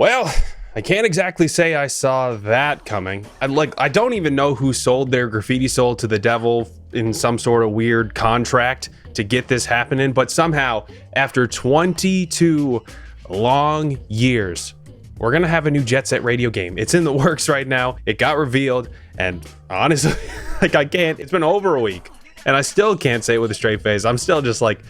Well, I can't exactly say I saw that coming. I don't even know who sold their graffiti soul to the devil in some sort of weird contract to get this happening, but somehow, after 22 long years, we're gonna have a new Jet Set Radio game. It's in the works right now. It got revealed, and honestly, I can't. It's been over a week, and I still can't say it with a straight face. I'm still just like,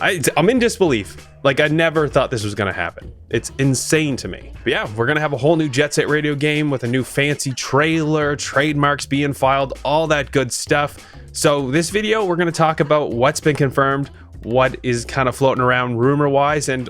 I'm in disbelief. I never thought this was gonna happen. It's insane to me. But yeah, we're gonna have a whole new Jet Set Radio game with a new fancy trailer, trademarks being filed, all that good stuff. So this video, we're gonna talk about what's been confirmed, what is kind of floating around rumor-wise, and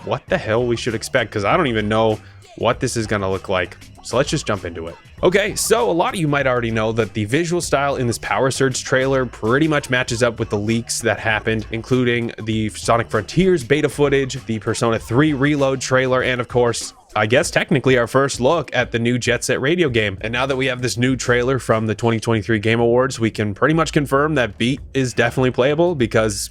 what the hell we should expect, because I don't even know what this is gonna look like. So let's just jump into it. Okay, so a lot of you might already know that the visual style in this Power Surge trailer pretty much matches up with the leaks that happened, including the Sonic Frontiers beta footage, the Persona 3 Reload trailer, and of course, I guess technically our first look at the new Jet Set Radio game. And now that we have this new trailer from the 2023 Game Awards, we can pretty much confirm that Beat is definitely playable because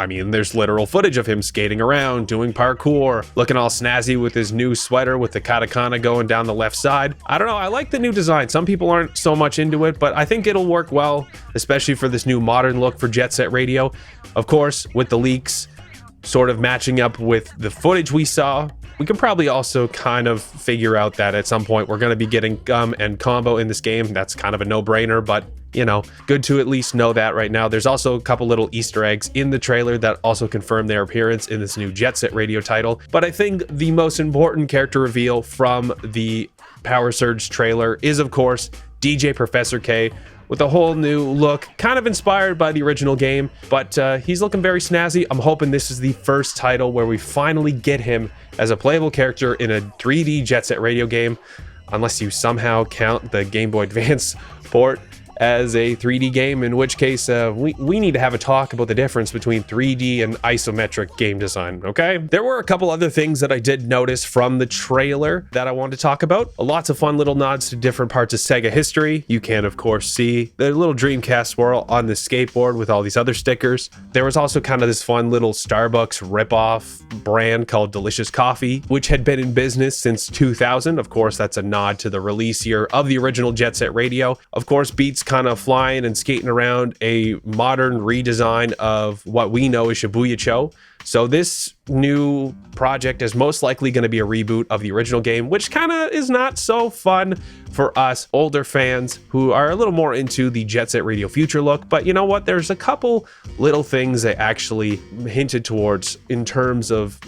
I mean, there's literal footage of him skating around, doing parkour, looking all snazzy with his new sweater with the katakana going down the left side. I don't know, I like the new design. Some people aren't so much into it, but I think it'll work well, especially for this new modern look for Jet Set Radio. Of course, with the leaks sort of matching up with the footage we saw, we can probably also kind of figure out that at some point we're going to be getting Gum and Combo in this game. That's kind of a no-brainer, but you know, good to at least know that right now. There's also a couple little Easter eggs in the trailer that also confirm their appearance in this new Jet Set Radio title. But I think the most important character reveal from the Power Surge trailer is, of course, DJ Professor K, with a whole new look, kind of inspired by the original game, but he's looking very snazzy. I'm hoping this is the first title where we finally get him as a playable character in a 3D Jet Set Radio game, unless you somehow count the Game Boy Advance port as a 3D game, in which case we need to have a talk about the difference between 3D and isometric game design, okay? There were a couple other things that I did notice from the trailer that I wanted to talk about. Lots of fun little nods to different parts of Sega history. You can, of course, see the little Dreamcast swirl on the skateboard with all these other stickers. There was also kind of this fun little Starbucks ripoff brand called Delicious Coffee, which had been in business since 2000. Of course, that's a nod to the release year of the original Jet Set Radio. Of course, Beats kind of flying and skating around a modern redesign of what we know as Shibuya Cho. So this new project is most likely going to be a reboot of the original game, which kind of is not so fun for us older fans who are a little more into the Jet Set Radio Future look. But you know what? There's a couple little things they actually hinted towards in terms of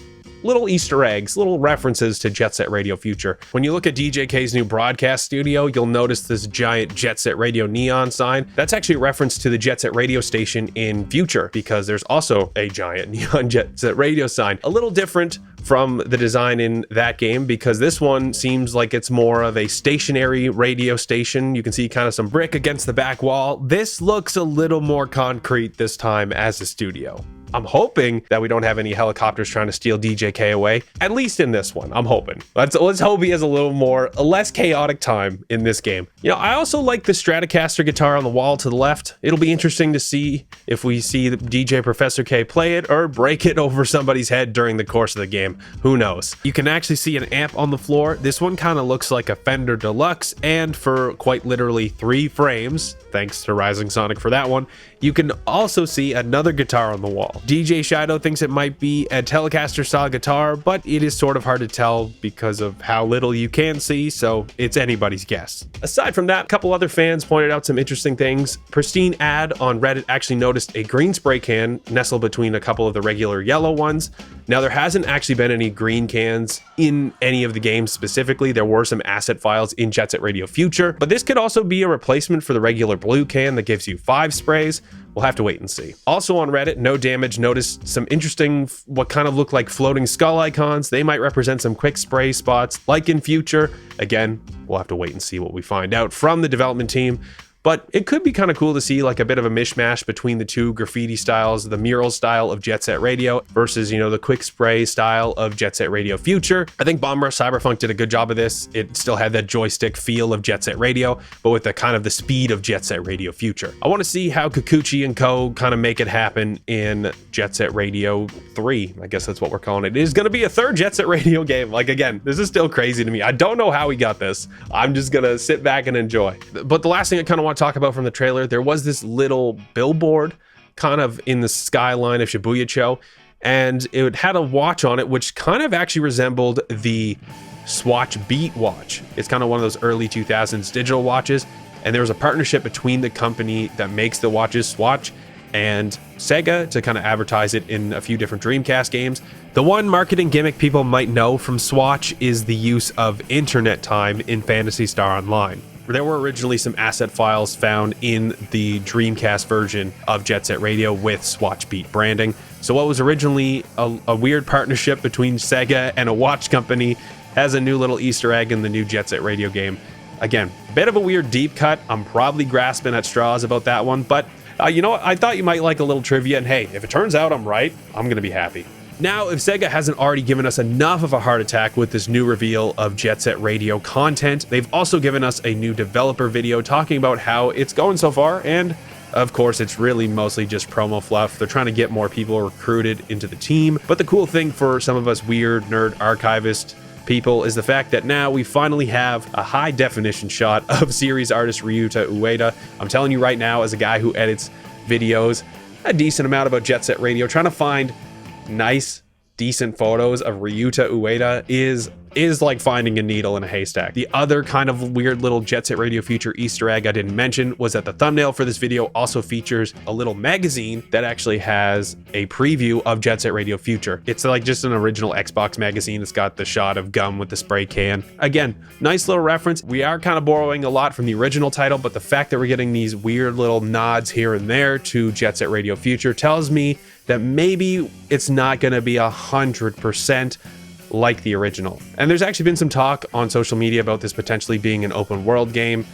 little Easter eggs, little references to Jet Set Radio Future. When you look at DJK's new broadcast studio, you'll notice this giant Jet Set Radio neon sign. That's actually a reference to the Jet Set Radio station in Future, because there's also a giant neon Jet Set Radio sign. A little different from the design in that game, because this one seems like it's more of a stationary radio station. You can see kind of some brick against the back wall. This looks a little more concrete this time as a studio. I'm hoping that we don't have any helicopters trying to steal DJK away, at least in this one. I'm hoping. Let's hope he has a less chaotic time in this game. You know, I also like the Stratocaster guitar on the wall to the left. It'll be interesting to see if we see the DJ Professor K play it or break it over somebody's head during the course of the game. Who knows? You can actually see an amp on the floor. This one kind of looks like a Fender Deluxe, and for quite literally 3 frames, thanks to Rising Sonic for that one, you can also see another guitar on the wall. DJ Shido thinks it might be a Telecaster style guitar, but it is sort of hard to tell because of how little you can see, so it's anybody's guess. Aside from that, a couple other fans pointed out some interesting things. Pristine Ad on Reddit actually noticed a green spray can nestled between a couple of the regular yellow ones. Now, there hasn't actually been any green cans in any of the games specifically. There were some asset files in Jet Set Radio Future, but this could also be a replacement for the regular blue can that gives you 5 sprays. We'll have to wait and see. Also on Reddit, No Damage noticed some interesting, what kind of look like floating skull icons. They might represent some quick spray spots like in Future. Again, we'll have to wait and see what we find out from the development team. But it could be kind of cool to see like a bit of a mishmash between the two graffiti styles, the mural style of Jet Set Radio versus, you know, the quick spray style of Jet Set Radio Future. I think Bomber Cyberpunk did a good job of this. It still had that joystick feel of Jet Set Radio, but with the kind of the speed of Jet Set Radio Future. I want to see how Kikuchi and Co. kind of make it happen in Jet Set Radio 3. I guess that's what we're calling it. It is going to be a third Jet Set Radio game. Like, again, this is still crazy to me. I don't know how we got this. I'm just going to sit back and enjoy. But the last thing I kind of want to talk about from the trailer, there was this little billboard kind of in the skyline of Shibuya-cho, and it had a watch on it which kind of actually resembled the Swatch Beat watch. It's kind of one of those early 2000s digital watches, and there was a partnership between the company that makes the watches, Swatch, and SEGA to kind of advertise it in a few different Dreamcast games. The one marketing gimmick people might know from Swatch is the use of internet time in Phantasy Star Online. There were originally some asset files found in the Dreamcast version of Jet Set Radio with Swatch Beat branding. So what was originally a weird partnership between SEGA and a watch company has a new little Easter egg in the new Jet Set Radio game. Again, bit of a weird deep cut. I'm probably grasping at straws about that one, but you know what? I thought you might like a little trivia, and hey, if it turns out I'm right, I'm gonna be happy. Now, if SEGA hasn't already given us enough of a heart attack with this new reveal of Jet Set Radio content, they've also given us a new developer video talking about how it's going so far, and of course, it's really mostly just promo fluff. They're trying to get more people recruited into the team, but the cool thing for some of us weird nerd archivist people is the fact that now we finally have a high definition shot of series artist Ryuta Ueda. I'm telling you right now, as a guy who edits videos a decent amount about Jet Set Radio, trying to find nice, decent photos of Ryuta Ueda is like finding a needle in a haystack. The other kind of weird little Jet Set Radio Future Easter egg I didn't mention was that the thumbnail for this video also features a little magazine that actually has a preview of Jet Set Radio Future. It's like just an original Xbox magazine. It's got the shot of Gum with the spray can. Again, nice little reference. We are kind of borrowing a lot from the original title, but the fact that we're getting these weird little nods here and there to Jet Set Radio Future tells me that maybe it's not going to be 100% like the original. And there's actually been some talk on social media about this potentially being an open world game.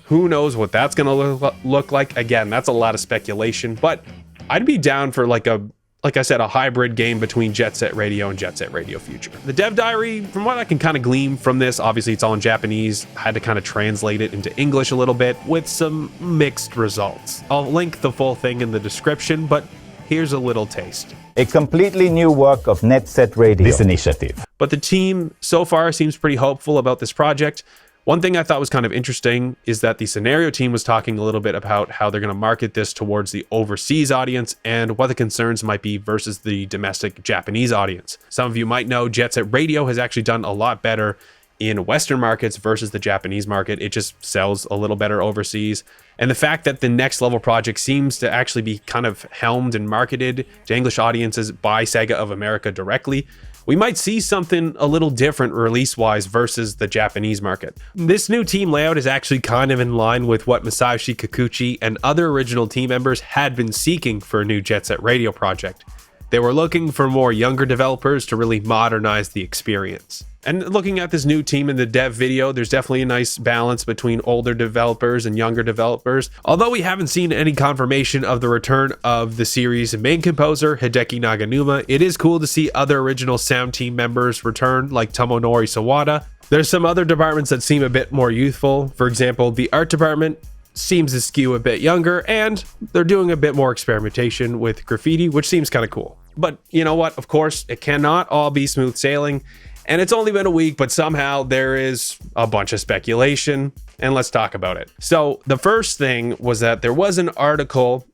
Who knows what that's going to look like? Again, that's a lot of speculation, but I'd be down for like I said, a hybrid game between Jet Set Radio and Jet Set Radio Future. The dev diary, from what I can kind of glean from this, obviously it's all in Japanese. I had to kind of translate it into English a little bit with some mixed results. I'll link the full thing in the description, but here's a little taste. A completely new work of Net Set Radio. This initiative. But the team so far seems pretty hopeful about this project. One thing I thought was kind of interesting is that the scenario team was talking a little bit about how they're going to market this towards the overseas audience and what the concerns might be versus the domestic Japanese audience. Some of you might know Jet Set Radio has actually done a lot better in Western markets versus the Japanese market. It just sells a little better overseas. And the fact that the Next Level project seems to actually be kind of helmed and marketed to English audiences by SEGA of America directly, we might see something a little different release-wise versus the Japanese market. This new team layout is actually kind of in line with what Masayoshi Kikuchi and other original team members had been seeking for a new Jet Set Radio project. They were looking for more younger developers to really modernize the experience. And looking at this new team in the dev video, there's definitely a nice balance between older developers and younger developers. Although we haven't seen any confirmation of the return of the series' main composer, Hideki Naganuma, it is cool to see other original sound team members return, like Tomonori Sawada. There's some other departments that seem a bit more youthful. For example, the art department seems to skew a bit younger, and they're doing a bit more experimentation with graffiti, which seems kind of cool. But you know what? Of course, it cannot all be smooth sailing. And it's only been a week, but somehow there is a bunch of speculation, and let's talk about it. So the first thing was that there was an article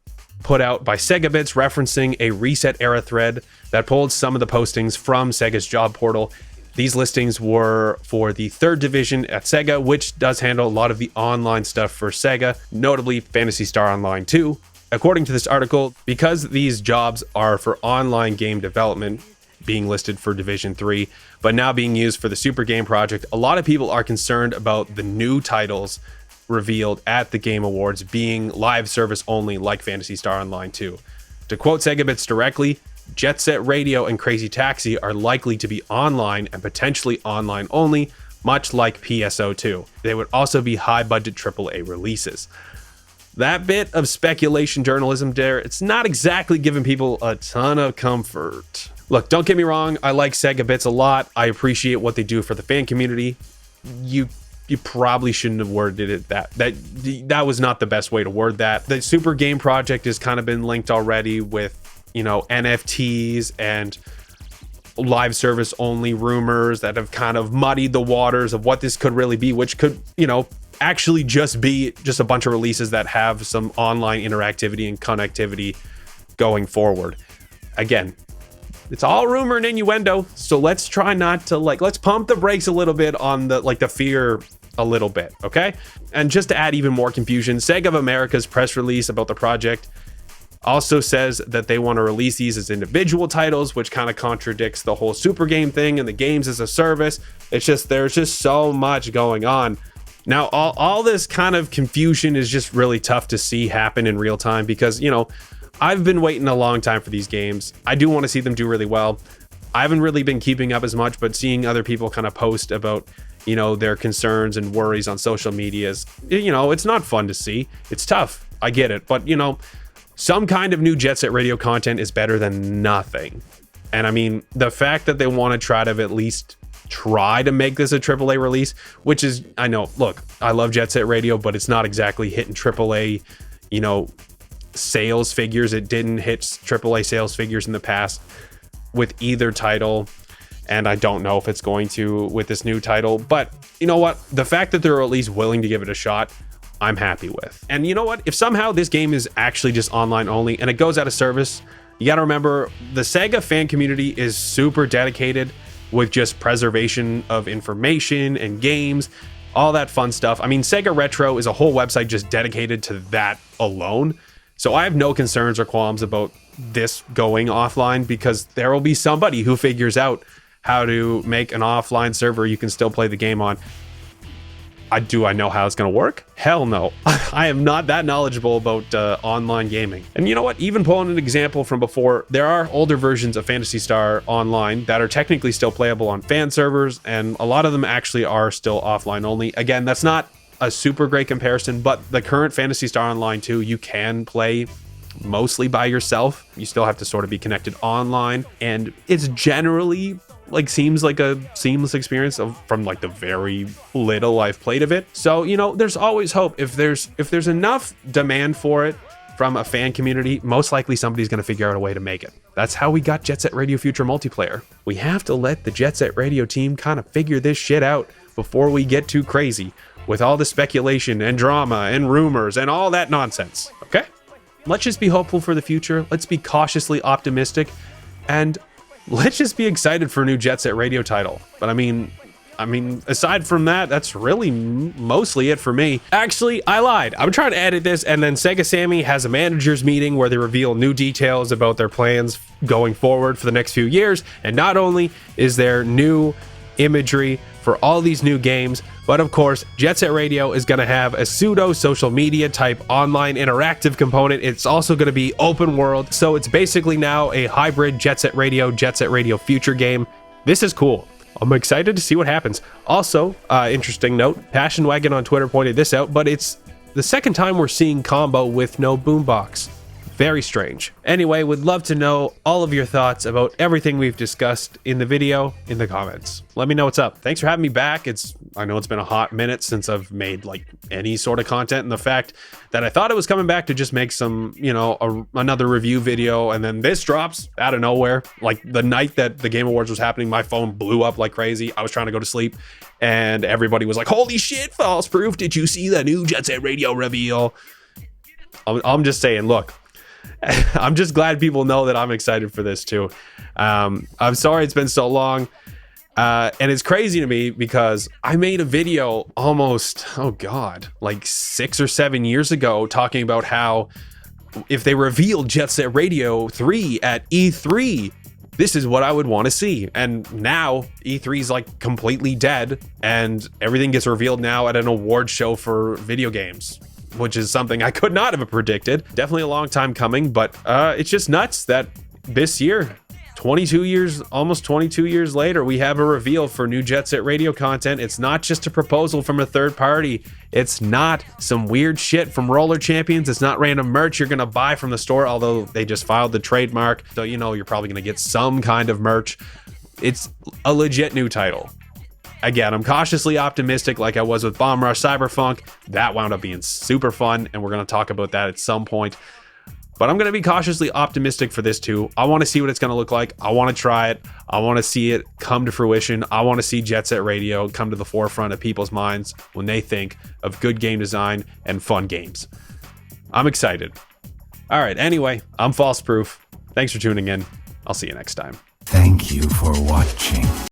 put out by SegaBits referencing a reset era thread that pulled some of the postings from Sega's job portal. These listings were for the 3rd division at Sega, which does handle a lot of the online stuff for Sega, notably Phantasy Star Online 2. According to this article, because these jobs are for online game development, being listed for Division 3, but now being used for the Super Game Project, a lot of people are concerned about the new titles revealed at the Game Awards being live service only, like Phantasy Star Online 2. To quote SegaBits directly, Jet Set Radio and Crazy Taxi are likely to be online and potentially online only, much like PSO2. They would also be high-budget AAA releases. that bit of speculation journalism there, it's not exactly giving people a ton of comfort. Look, don't get me wrong, I like SEGA bits a lot. I appreciate what they do for the fan community. You probably shouldn't have worded it that was not the best way to word that. The Super Game project has kind of been linked already with, you know, NFTs and live service only rumors that have kind of muddied the waters of what this could really be, which could, you know, actually just be just a bunch of releases that have some online interactivity and connectivity going forward. Again, it's all rumor and innuendo, so let's try not to, like, let's pump the brakes a little bit on the, like, the fear a little bit, okay? And just to add even more confusion, SEGA of America's press release about the project also says that they want to release these as individual titles, which kind of contradicts the whole super game thing and the games as a service. It's just, there's just so much going on. Now, all this kind of confusion is just really tough to see happen in real time because, you know, I've been waiting a long time for these games. I do want to see them do really well. I haven't really been keeping up as much, but seeing other people kind of post about, you know, their concerns and worries on social media is, you know, it's not fun to see. It's tough. I get it. But, you know, some kind of new Jet Set Radio content is better than nothing. And I mean, the fact that they want to try to at least try to make this a AAA release, which is, I know, look, I love Jet Set Radio, but it's not exactly hitting AAA, you know, sales figures. It didn't hit AAA sales figures in the past with either title, and I don't know if it's going to with this new title. But you know what? The fact that they're at least willing to give it a shot, I'm happy with. And you know what? If somehow this game is actually just online only and it goes out of service, you got to remember the SEGA fan community is super dedicated with just preservation of information and games, all that fun stuff. I mean, SEGA Retro is a whole website just dedicated to that alone. So I have no concerns or qualms about this going offline because there will be somebody who figures out how to make an offline server you can still play the game on. Do I know how it's going to work? Hell no. I am not that knowledgeable about online gaming. And you know what? Even pulling an example from before, there are older versions of Phantasy Star Online that are technically still playable on fan servers, and a lot of them actually are still offline only. Again, that's not a super great comparison, but the current Phantasy Star Online 2, you can play mostly by yourself. You still have to sort of be connected online, and it's generally like seems like a seamless experience from like the very little I've played of it. So, you know, there's always hope. If there's enough demand for it from a fan community, most likely somebody's going to figure out a way to make it. That's how we got Jet Set Radio Future multiplayer. We have to let the Jet Set Radio team kind of figure this shit out before we get too crazy with all the speculation and drama and rumors and all that nonsense. Okay? Let's just be hopeful for the future. Let's be cautiously optimistic, and let's just be excited for a new Jet Set Radio title. But I mean, aside from that, that's really mostly it for me. Actually, I lied. I'm trying to edit this, and then Sega Sammy has a managers meeting where they reveal new details about their plans going forward for the next few years. And not only is there new imagery for all these new games, but of course, Jet Set Radio is going to have a pseudo social media type online interactive component. It's also going to be open world, so it's basically now a hybrid Jet Set Radio Future game. This is cool. I'm excited to see what happens. Also, interesting note, Passion Wagon on Twitter pointed this out, but it's the second time we're seeing combo with no boombox. Very strange. Anyway, would love to know all of your thoughts about everything we've discussed in the video in the comments. Let me know what's up. Thanks for having me back. I know it's been a hot minute since I've made like any sort of content, and the fact that I thought it was coming back to just make some, you know, another review video, and then this drops out of nowhere. Like the night that the Game Awards was happening, my phone blew up like crazy. I was trying to go to sleep, and everybody was like, "Holy shit, FalseProof! Did you see the new Jet Set Radio reveal?" I'm just saying, look. I'm just glad people know that I'm excited for this too. I'm sorry it's been so long. And it's crazy to me because I made a video almost, oh God, like 6 or 7 years ago talking about how if they revealed Jet Set Radio 3 at E3, this is what I would want to see. And now E3 is like completely dead and everything gets revealed now at an award show for video games, which is something I could not have predicted. Definitely a long time coming, but it's just nuts that this year 22 years, almost 22 years later, we have a reveal for new Jet Set Radio content. It's not just a proposal from a third party. It's not some weird shit from Roller Champions. It's not random merch you're going to buy from the store, although they just filed the trademark. So, you know, you're probably going to get some kind of merch. It's a legit new title. Again, I'm cautiously optimistic like I was with Bomb Rush Cyberfunk. That wound up being super fun, and we're going to talk about that at some point. But I'm going to be cautiously optimistic for this too. I want to see what it's going to look like. I want to try it. I want to see it come to fruition. I want to see Jet Set Radio come to the forefront of people's minds when they think of good game design and fun games. I'm excited. All right, anyway, I'm FalseProof. Thanks for tuning in. I'll see you next time. Thank you for watching.